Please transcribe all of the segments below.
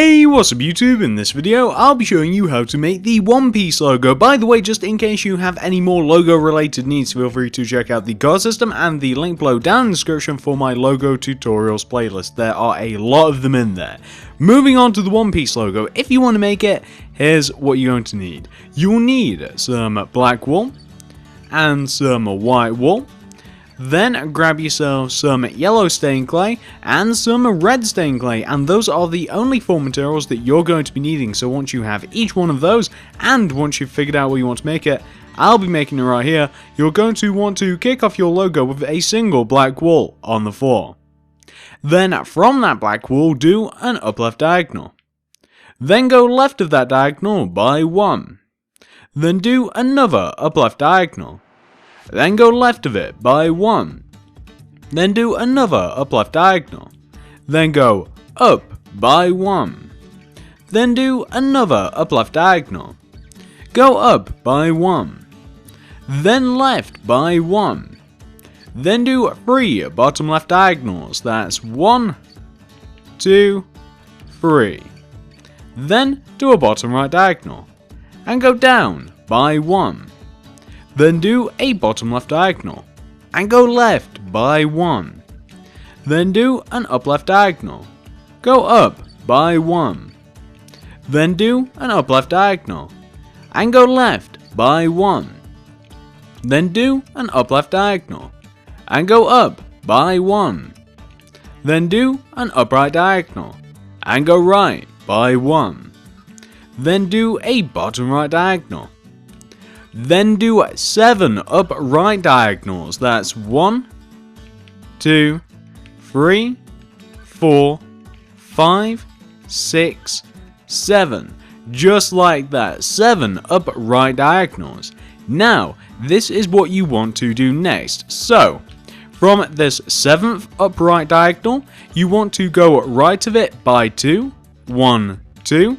Hey, what's up YouTube? In this video, I'll be showing you how to make the One Piece logo. By the way, just in case you have any more logo related needs, feel free to check out the card system and the link below down in the description for my logo tutorials playlist. There are a lot of them in there. Moving on to the One Piece logo, if you want to make it, here's what you're going to need. You'll need some black wool and some white wool. Then grab yourself some yellow stained clay and some red stained clay, and those are the only four materials that you're going to be needing. So once you have each one of those, and once you've figured out where you want to make it, I'll be making it right here, you're going to want to kick off your logo with a single black wool on the floor. Then from that black wool, do an up left diagonal. Then go left of that diagonal by 1. Then do another up left diagonal. Then go left of it by 1. Then do another up left diagonal. Then go up by 1. Then do another up left diagonal. Go up by 1. Then left by 1. Then do 3 bottom left diagonals. That's 1, 2, 3. Then do a bottom right diagonal. And go down by 1. Then do a bottom left diagonal, and go left by 1. Then do an up left diagonal, go up by 1. Then do an up left diagonal, and go left by 1. Then do an up left diagonal, and go up by 1. Then do an up right diagonal, and go right by 1. Then do a bottom right diagonal. Then do 7 up right diagonals. That's 1, 2, 3, 4, 5, 6, 7. Just like that, 7 up right diagonals. Now, this is what you want to do next. So, from this 7th upright diagonal, you want to go right of it by 2, 1, 2.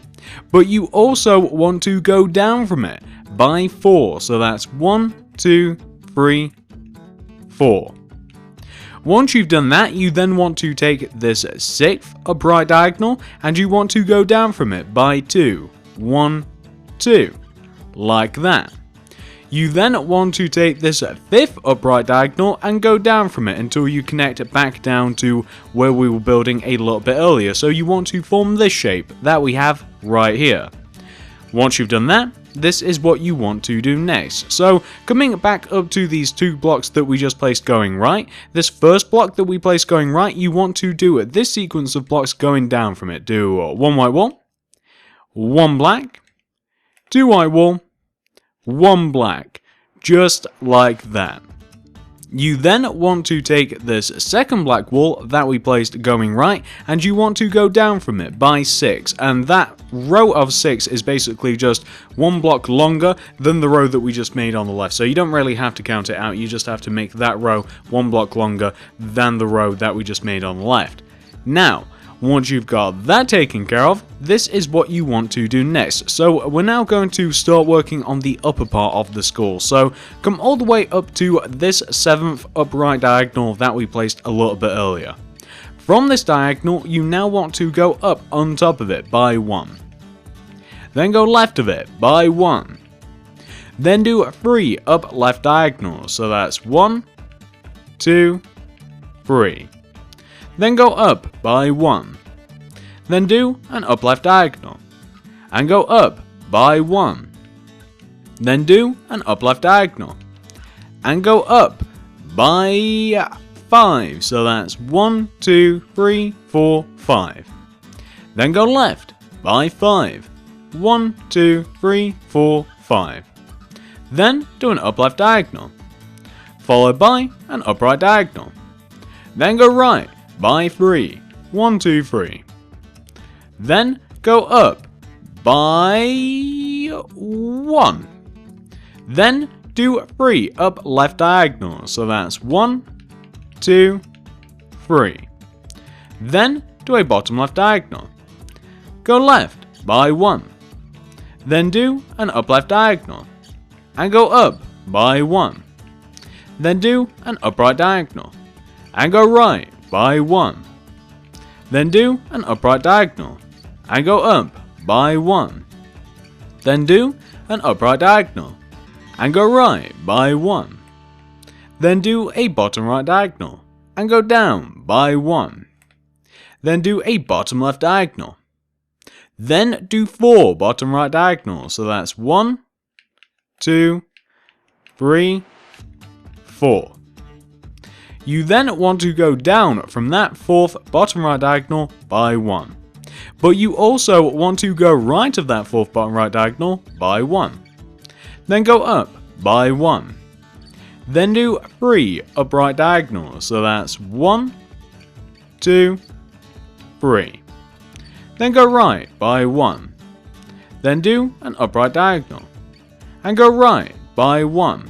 But you also want to go down from it by 4, so that's 1, 2, 3, 4. Once you've done that, you then want to take this 6th upright diagonal and you want to go down from it by 2, 1, 2, like that. You then want to take this 5th upright diagonal and go down from it until you connect it back down to where we were building a little bit earlier. So you want to form this shape that we have right here. Once you've done that, this is what you want to do next. So coming back up to these 2 blocks that we just placed going right, this first block that we placed going right, you want to do this sequence of blocks going down from it. Do 1 white wool, 1 black, 2 white wool, 1 black, just like that. You then want to take this second black wool that we placed going right, and you want to go down from it by 6, and that row of 6 is basically just 1 block longer than the row that we just made on the left. So you don't really have to count it out, you just have to make that row 1 block longer than the row that we just made on the left. Now, once you've got that taken care of, this is what you want to do next. So we're now going to start working on the upper part of the skull. So come all the way up to this 7th upright diagonal that we placed a little bit earlier. From this diagonal, you now want to go up on top of it by 1. Then go left of it by 1. Then do 3 up left diagonals. So that's 1, 2, 3. Then go up by 1. Then do an up left diagonal. And go up by 1. Then do an up left diagonal. And go up by 5. So that's 1, 2, 3, 4, 5. Then go left by 5. 1, 2, 3, 4, 5. Then do an up left diagonal. Followed by an upright diagonal. Then go right by 3, 1, 2, 3. Then go up by 1. Then do 3 up left diagonals, so that's 1, 2, 3. Then do a bottom left diagonal. Go left by 1. Then do an up left diagonal. And go up by 1. Then do an upright diagonal. And go right by 1. Then do an upright diagonal. and go up by 1. Then do an upright diagonal and go right by 1. Then do a bottom right diagonal and go down by 1. Then do a bottom left diagonal. Then do 4 bottom right diagonals. So that's 1, 2, 3, 4. You then want to go down from that 4th bottom right diagonal by 1. But you also want to go right of that 4th bottom right diagonal by 1. Then go up by 1. Then do 3 upright diagonals. So that's 1, 2, 3. Then go right by 1. Then do an upright diagonal and go right by 1.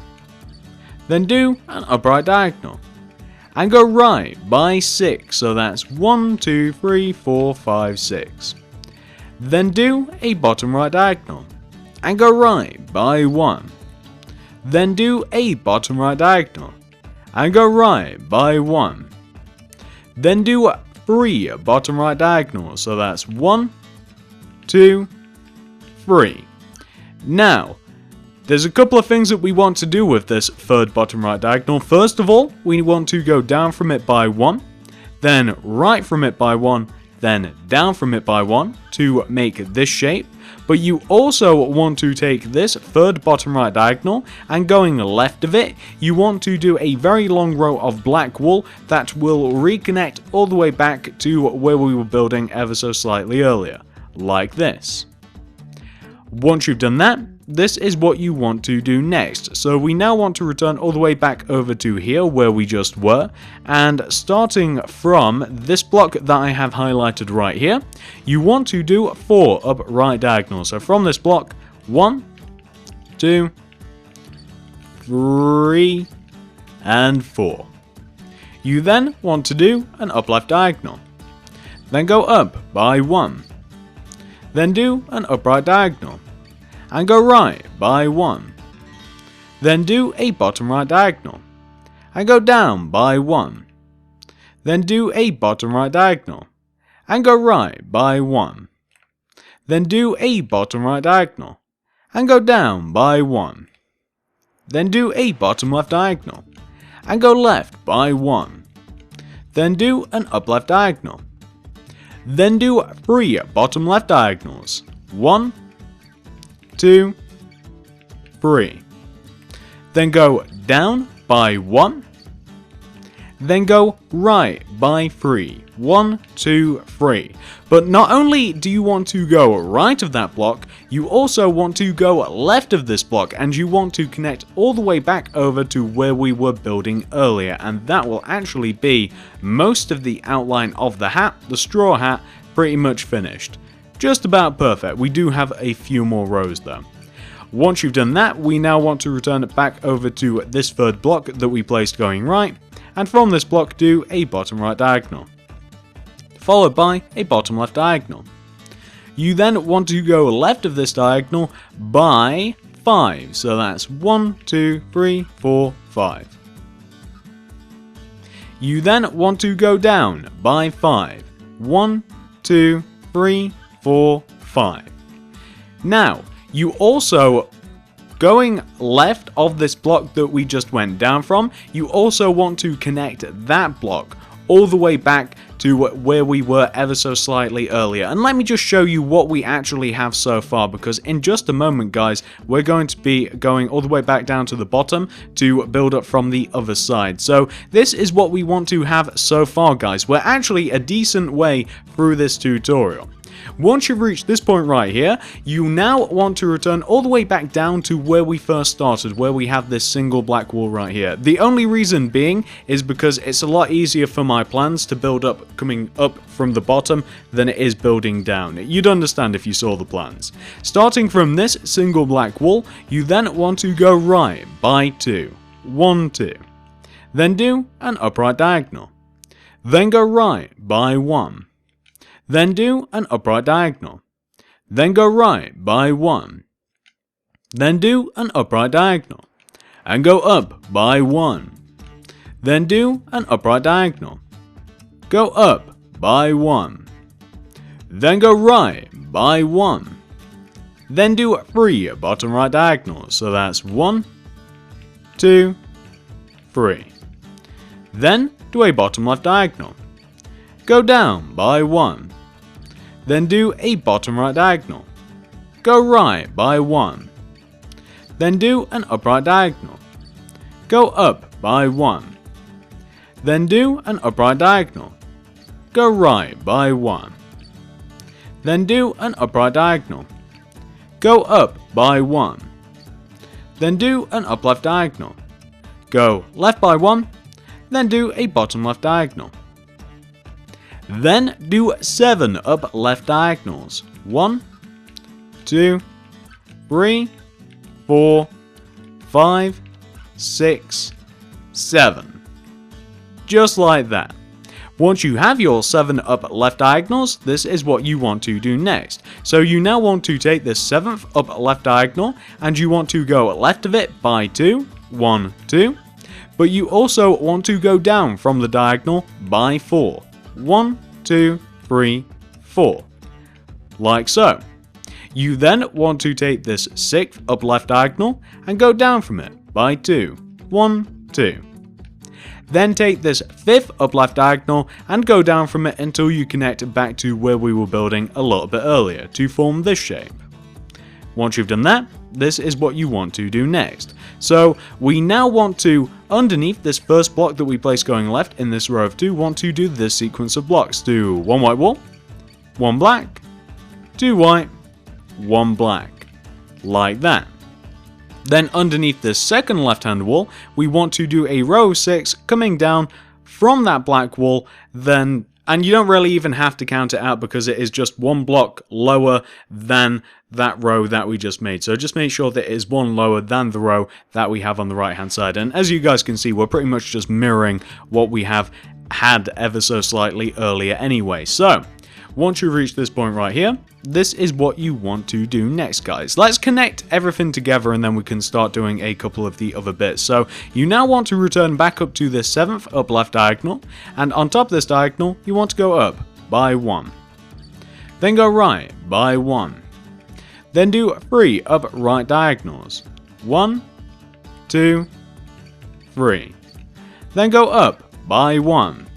Then do an upright diagonal and go right by 6. So that's 1, 2, 3, 4, 5, 6. Then do a bottom right diagonal and go right by 1. Then do a bottom right diagonal and go right by 1. Then do 3 bottom right diagonals. So that's 1, 2, 3. Now, there's a couple of things that we want to do with this 3rd bottom right diagonal. First of all, we want to go down from it by 1, then right from it by 1, then down from it by 1 to make this shape. But you also want to take this 3rd bottom right diagonal and going left of it, you want to do a very long row of black wool that will reconnect all the way back to where we were building ever so slightly earlier, like this. Once you've done that, this is what you want to do next. So we now want to return all the way back over to here where we just were, and starting from this block that I have highlighted right here, you want to do 4 upright diagonals. So from this block, 1, 2, 3, and 4. You then want to do an up left diagonal, then go up by 1, then do an upright diagonal and go right by 1. Then do a bottom right diagonal and go down by 1. Then do a bottom right diagonal and go right by 1. Then do a bottom right diagonal and go down by 1. Then do a bottom left diagonal and go left by 1. Then do an up left diagonal. Then do 3 bottom left diagonals. 1, 2, 3. Then go down by 1. Then go right by 3. 1, 2, 3. But not only do you want to go right of that block, you also want to go left of this block, and you want to connect all the way back over to where we were building earlier, and that will actually be most of the outline of the hat, the straw hat, pretty much finished. Just about perfect. We do have a few more rows though. Once you've done that, we now want to return it back over to this 3rd block that we placed going right, and from this block do a bottom right diagonal, followed by a bottom left diagonal. You then want to go left of this diagonal by 5, so that's 1, 2, 3, 4, 5. You then want to go down by 5, 1, 2, 3, 4, 5. Now, you also, going left of this block that we just went down from, you also want to connect that block all the way back to where we were ever so slightly earlier. And let me just show you what we actually have so far, because in just a moment, guys, we're going to be going all the way back down to the bottom to build up from the other side. So this is what we want to have so far, guys. We're actually a decent way through this tutorial. Once you've reached this point right here, you now want to return all the way back down to where we first started, where we have this single black wall right here. The only reason being is because it's a lot easier for my plans to build up coming up from the bottom than it is building down. You'd understand if you saw the plans. Starting from this single black wall, you then want to go right by 2. 1, 2. Then do an upright diagonal. Then go right by 1. Then do an upright diagonal. Then go right by 1. Then do an upright diagonal. And go up by 1. Then do an upright diagonal. Go up by 1. Then go right by 1. Then do 3 bottom right diagonals, so that's 1, 2, 3. Then do a bottom left diagonal. Go down by 1. Then do a bottom right diagonal. Go right by 1. Then do an upright diagonal. Go up by 1. Then do an upright diagonal. Go right by 1. Then do an upright diagonal. Go up by 1. Then do an up left diagonal. Go left by 1. Then do a bottom left diagonal. Then do 7 up left diagonals. 1, 2, 3, 4, 5, 6, 7. Just like that. Once you have your 7 up left diagonals, this is what you want to do next. So you now want to take this 7th up left diagonal and you want to go left of it by 2, 1, 2. But you also want to go down from the diagonal by 4. 1, 2, 3, 4. Like so. You then want to take this 6th up left diagonal and go down from it by 2. 1, 2. Then take this 5th up left diagonal and go down from it until you connect back to where we were building a little bit earlier to form this shape. Once you've done that, this is what you want to do next. So we now want to, underneath this first block that we placed going left in this row of 2, want to do this sequence of blocks. Do 1 white wall, 1 black, 2 white, 1 black, like that. Then underneath this second left-hand wall, we want to do a row 6 coming down from that black wall, then, and you don't really even have to count it out because it is just 1 block lower than that row that we just made. So just make sure that it is 1 lower than the row that we have on the right hand side. And as you guys can see, we're pretty much just mirroring what we have had ever so slightly earlier anyway. So once you reach this point right here, this is what you want to do next, guys. Let's connect everything together and then we can start doing a couple of the other bits. So you now want to return back up to this 7th up left diagonal, and on top of this diagonal you want to go up by 1. Then go right by 1. Then do 3 up right diagonals. 1, 2, 3. Then go up by 1.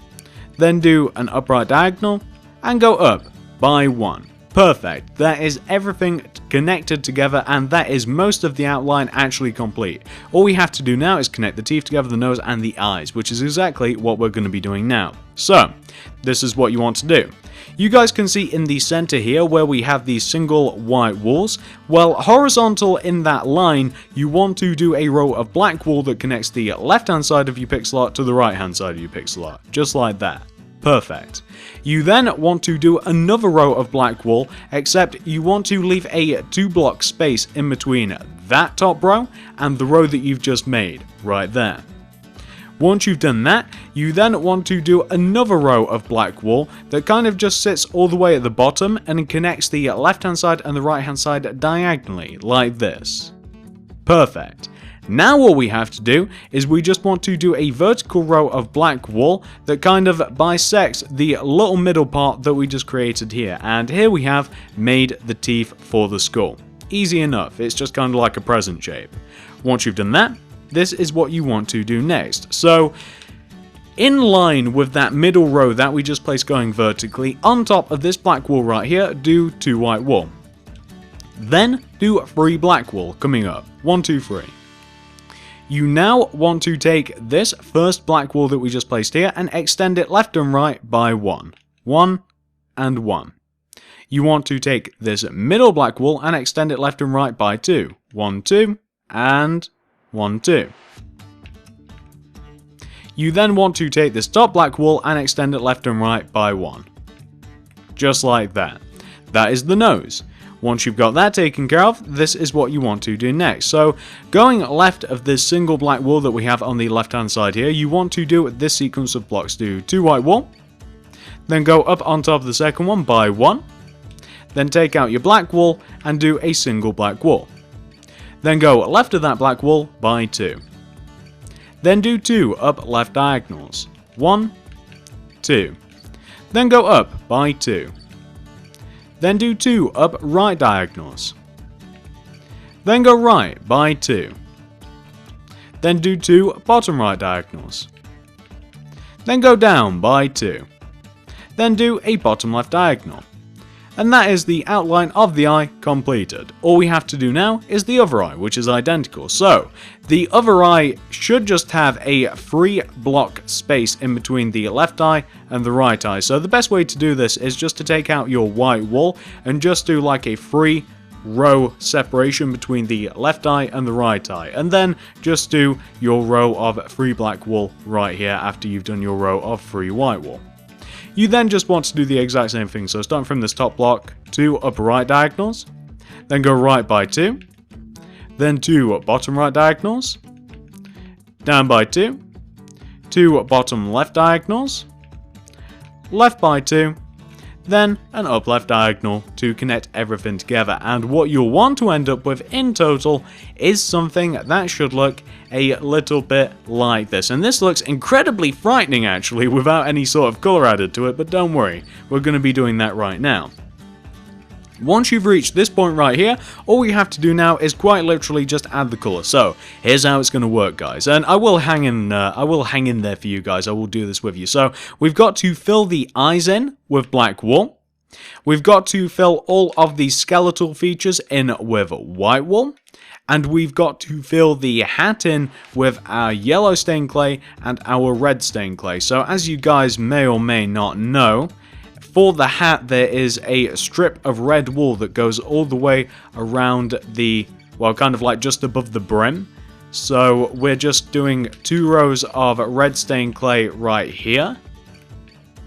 Then do an upright diagonal and go up by 1. Perfect. That is everything connected together, and that is most of the outline actually complete. All we have to do now is connect the teeth together, the nose and the eyes, which is exactly what we're going to be doing now. So this is what you want to do. You guys can see in the center here where we have these single white walls. Well, horizontal in that line, you want to do a row of black wall that connects the left hand side of your pixel art to the right hand side of your pixel art, just like that. Perfect. You then want to do another row of black wall, except you want to leave a 2 block space in between that top row and the row that you've just made, right there. Once you've done that, you then want to do another row of black wall that kind of just sits all the way at the bottom and connects the left hand side and the right hand side diagonally, like this. Perfect. Now all we have to do is we just want to do a vertical row of black wall that kind of bisects the little middle part that we just created here. And here we have made the teeth for the skull. Easy enough, it's just kind of like a present shape. Once you've done that, this is what you want to do next. So in line with that middle row that we just placed going vertically, on top of this black wall right here, do 2 white wall. Then do 3 black wall coming up. 1, 2, 3. You now want to take this first black wall that we just placed here and extend it left and right by 1. 1 and 1. You want to take this middle black wall and extend it left and right by 2. 1, 2 and 1, 2. You then want to take this top black wall and extend it left and right by 1. Just like that. That is the nose. Once you've got that taken care of, this is what you want to do next. So going left of this single black wall that we have on the left hand side here, you want to do this sequence of blocks. Do 2 white wall, then go up on top of the second one by 1, then take out your black wall and do a single black wall. Then go left of that black wall by 2. Then do 2 up left diagonals. 1, 2. Then go up by 2. Then do 2 up right diagonals. Then go right by 2. Then do 2 bottom right diagonals. Then go down by 2. Then do a bottom left diagonal. And that is the outline of the eye completed. All we have to do now is the other eye, which is identical. So, the other eye should just have a free block space in between the left eye and the right eye. So the best way to do this is just to take out your white wool and just do like a free row separation between the left eye and the right eye. And then just do your row of free black wool right here after you've done your row of free white wool. You then just want to do the exact same thing, so starting from this top block, 2 upper right diagonals, then go right by 2, then 2 bottom right diagonals, down by 2, 2 bottom left diagonals, left by 2, then an up left diagonal to connect everything together. And what you'll want to end up with in total is something that should look a little bit like this. And this looks incredibly frightening actually without any sort of colour added to it, but don't worry, we're going to be doing that right now. Once you've reached this point right here, all you have to do now is quite literally just add the colour. So here's how it's going to work, guys, and I will hang in there for you guys. I will do this with you. So we've got to fill the eyes in with black wool. We've got to fill all of the skeletal features in with white wool. And we've got to fill the hat in with our yellow stained clay and our red stained clay. So as you guys may or may not know, for the hat, there is a strip of red wool that goes all the way around the, well, kind of like just above the brim. So we're just doing 2 rows of red stained clay right here.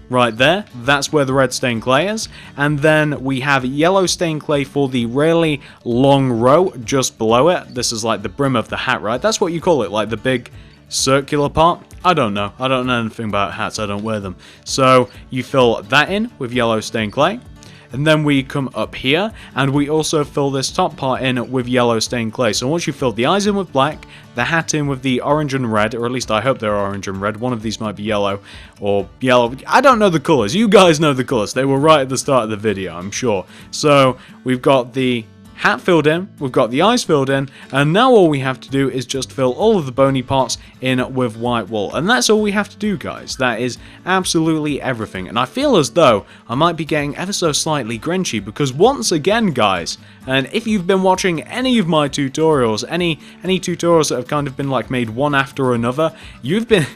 Right there, that's where the red stained clay is. And then we have yellow stained clay for the really long row just below it. This is like the brim of the hat, right? That's what you call it, like the big circular part. I don't know anything about hats, I don't wear them. So you fill that in with yellow stained clay, and then we come up here and we also fill this top part in with yellow stained clay. So once you fill the eyes in with black, the hat in with the orange and red, or at least I hope they're orange and red, one of these might be yellow or yellow, I don't know the colours, you guys know the colours, they were right at the start of the video, I'm sure. So we've got the hat filled in, we've got the eyes filled in, and now all we have to do is just fill all of the bony parts in with white wool. And that's all we have to do, guys. That is absolutely everything. And I feel as though I might be getting ever so slightly grinchy because once again, guys, and if you've been watching any of my tutorials, any tutorials that have kind of been like made one after another, you've been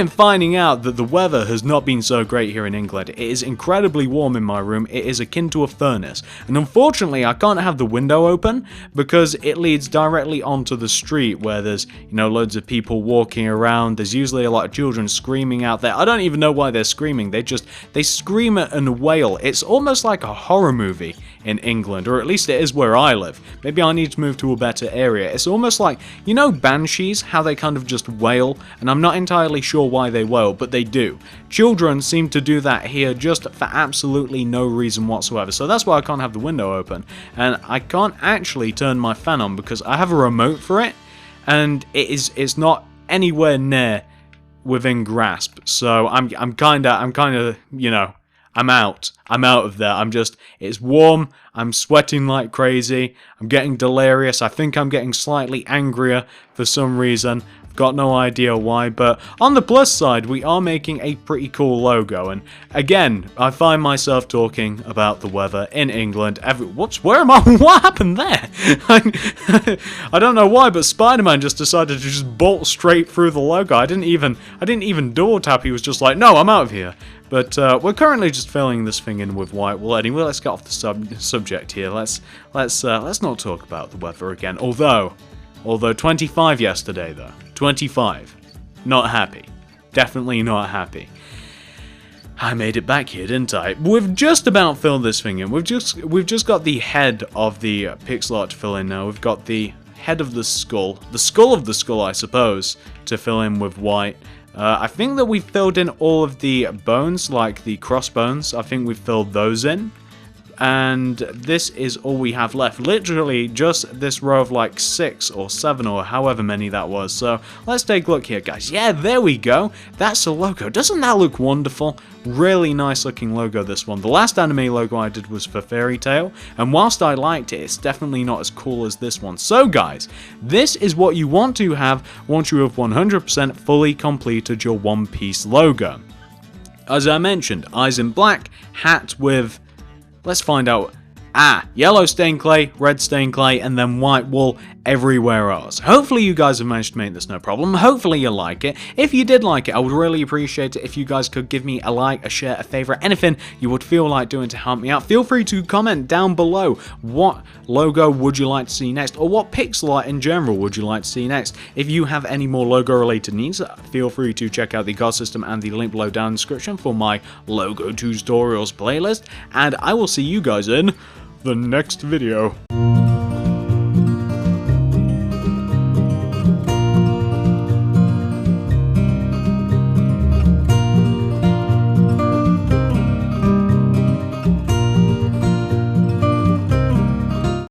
finding out that the weather has not been so great here in England. It is incredibly warm in my room. It is akin to a furnace. And unfortunately, I can't have the window open because it leads directly onto the street where there's, loads of people walking around. There's usually a lot of children screaming out there. I don't even know why they're screaming. They scream and wail. It's almost like a horror movie in England, or at least it is where I live. Maybe I need to move to a better area. It's almost like, banshees, how they kind of just wail, and I'm not entirely sure why they wail, but they do. Children seem to do that here just for absolutely no reason whatsoever, so that's why I can't have the window open, and I can't actually turn my fan on because I have a remote for it, and it's not anywhere near within grasp, so I'm kind of, I'm out of there. It's warm, I'm sweating like crazy, I'm getting delirious, I think I'm getting slightly angrier for some reason. I've got no idea why, but on the plus side, we are making a pretty cool logo, and again, I find myself talking about the weather in England whoops, where am I? What happened there? I don't know why, but Spider-Man just decided to just bolt straight through the logo. I didn't even door tap, he was just like, no, I'm out of here. But we're currently just filling this thing in with white wool. Anyway, let's get off the subject here. Let's not talk about the weather again. Although 25 yesterday though. 25. Not happy. Definitely not happy. I made it back here, didn't I? We've just about filled this thing in. We've just got the head of the pixel art to fill in now. We've got the head of the skull of the skull, I suppose, to fill in with white. I think that we filled in all of the bones, like the crossbones. I think we filled those in. and this is all we have left. Literally just this row of like 6 or 7 or however many that was. So let's take a look here, guys. Yeah, there we go. That's the logo. Doesn't that look wonderful? Really nice looking logo, this one. The last anime logo I did was for Fairy Tail, and whilst I liked it, it's definitely not as cool as this one. So guys, this is what you want to have once you have 100% fully completed your One Piece logo. As I mentioned, eyes in black, hat with, let's find out, yellow stained clay, red stained clay, and then white wool everywhere else. Hopefully you guys have managed to make this no problem. Hopefully you like it. If you did like it, I would really appreciate it if you guys could give me a like, a share, a favorite, anything you would feel like doing to help me out. Feel free to comment down below what logo would you like to see next, or what pixel art in general would you like to see next. If you have any more logo related needs, feel free to check out the God System and the link below down in the description for my logo tutorials playlist, and I will see you guys in the next video.